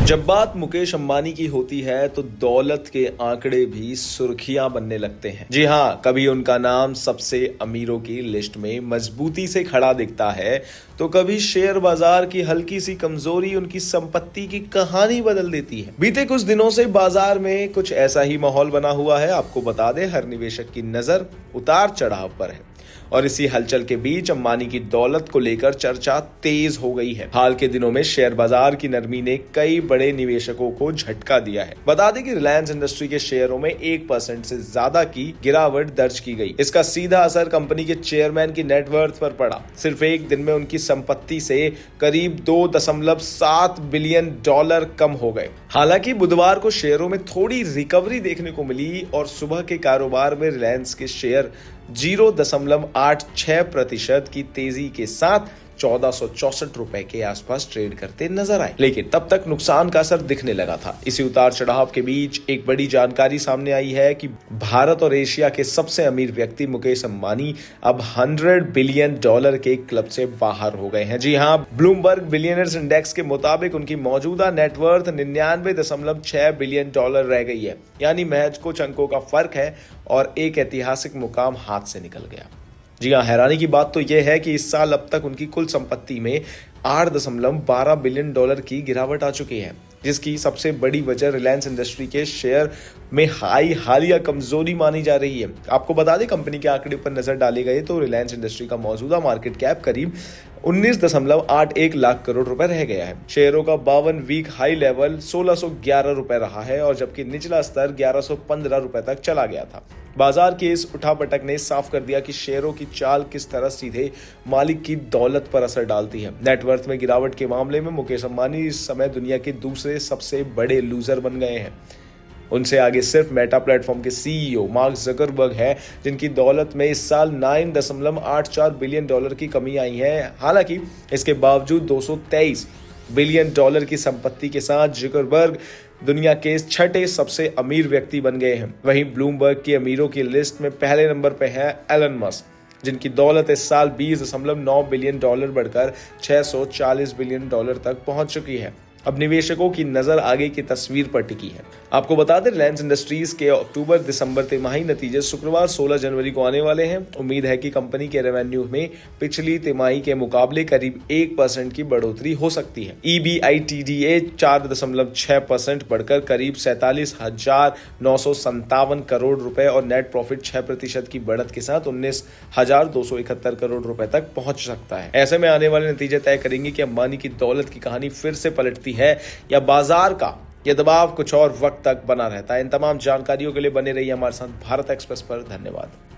जब बात मुकेश अंबानी की होती है तो दौलत के आंकड़े भी सुर्खियां बनने लगते हैं। जी हाँ, कभी उनका नाम सबसे अमीरों की लिस्ट में मजबूती से खड़ा दिखता है तो कभी शेयर बाजार की हल्की सी कमजोरी उनकी संपत्ति की कहानी बदल देती है। बीते कुछ दिनों से बाजार में कुछ ऐसा ही माहौल बना हुआ है। आपको बता दें, हर निवेशक की नजर उतार चढ़ाव पर है और इसी हलचल के बीच अंबानी की दौलत को लेकर चर्चा तेज हो गई है। हाल के दिनों में शेयर बाजार की नरमी ने कई बड़े निवेशकों को झटका दिया है। बता दें कि रिलायंस इंडस्ट्री के शेयरों में 1% से ज्यादा की गिरावट दर्ज की गई। इसका सीधा असर कंपनी के चेयरमैन की नेटवर्थ पर पड़ा। सिर्फ एक दिन में उनकी संपत्ति से करीब 2.7 बिलियन डॉलर कम हो गए। हालांकि बुधवार को शेयरों में थोड़ी रिकवरी देखने को मिली और सुबह के कारोबार में रिलायंस के शेयर 0.86% की तेजी के साथ 1464 रुपए के आसपास ट्रेड करते नजर आए, लेकिन तब तक नुकसान का असर दिखने लगा था। इसी उतार चढ़ाव के बीच एक बड़ी जानकारी सामने आई है कि भारत और एशिया के सबसे अमीर व्यक्ति मुकेश अंबानी अब 100 बिलियन डॉलर के क्लब से बाहर हो गए हैं। जी हां, ब्लूमबर्ग बिलियनर्स इंडेक्स के मुताबिक उनकी मौजूदा नेटवर्थ 99.6 बिलियन डॉलर रह गई है। यानी महज कुछ अंकों का फर्क है और एक ऐतिहासिक मुकाम हाथ से निकल गया। जी हाँ, हैरानी की बात तो यह है कि इस साल अब तक उनकी कुल संपत्ति में 8.12 बिलियन डॉलर की गिरावट आ चुकी है, जिसकी सबसे बड़ी वजह रिलायंस इंडस्ट्री के शेयर में हालिया कमजोरी मानी जा रही है। आपको बता दें, कंपनी के आंकड़े पर नजर डाले गए तो रिलायंस इंडस्ट्री का मौजूदा मार्केट कैप करीब 19.81 लाख करोड़ रुपए रह गया है। शेयरों का 52 वीक हाई लेवल 1611 रुपए रहा है और जबकि निचला स्तर 1115 रुपए तक चला गया था। बाजार की इस उठापटक ने साफ कर दिया कि शेयरों की चाल किस तरह सीधे मालिक की दौलत पर असर डालती है। नेटवर्थ में गिरावट के मामले में मुकेश अंबानी इस समय दुनिया के दूसरे सबसे बड़े लूजर बन गए हैं। उनसे आगे सिर्फ मेटा प्लेटफॉर्म के सीईओ मार्क जकरबर्ग है, जिनकी दौलत में इस साल 9.84 बिलियन डॉलर की कमी आई है। हालांकि इसके बावजूद 223 बिलियन डॉलर की संपत्ति के साथ जकरबर्ग दुनिया के छठे सबसे अमीर व्यक्ति बन गए हैं। वहीं ब्लूमबर्ग की अमीरों की लिस्ट में पहले नंबर पर है एलन मस्क, जिनकी दौलत इस साल 20.9 बिलियन डॉलर बढ़कर 640 बिलियन डॉलर तक पहुंच चुकी है। अब निवेशकों की नजर आगे की तस्वीर पर टिकी है। आपको बता दें, रिलायंस इंडस्ट्रीज के अक्टूबर-दिसंबर तिमाही नतीजे शुक्रवार 16 जनवरी को आने वाले हैं। उम्मीद है कि कंपनी के रेवेन्यू में पिछली तिमाही के मुकाबले करीब 1% की बढ़ोतरी हो सकती है। EBITDA 4.6% बढ़कर करीब 47,957 करोड़ रुपए और नेट प्रॉफिट 6% की बढ़त के साथ 19,271 करोड़ रुपए तक पहुंच सकता है। ऐसे में आने वाले नतीजे तय करेंगे कि अंबानी की दौलत की कहानी फिर से पलटती है या बाजार का यह दबाव कुछ और वक्त तक बना रहता है। इन तमाम जानकारियों के लिए बने रहिए हमारे साथ भारत एक्सप्रेस पर। धन्यवाद।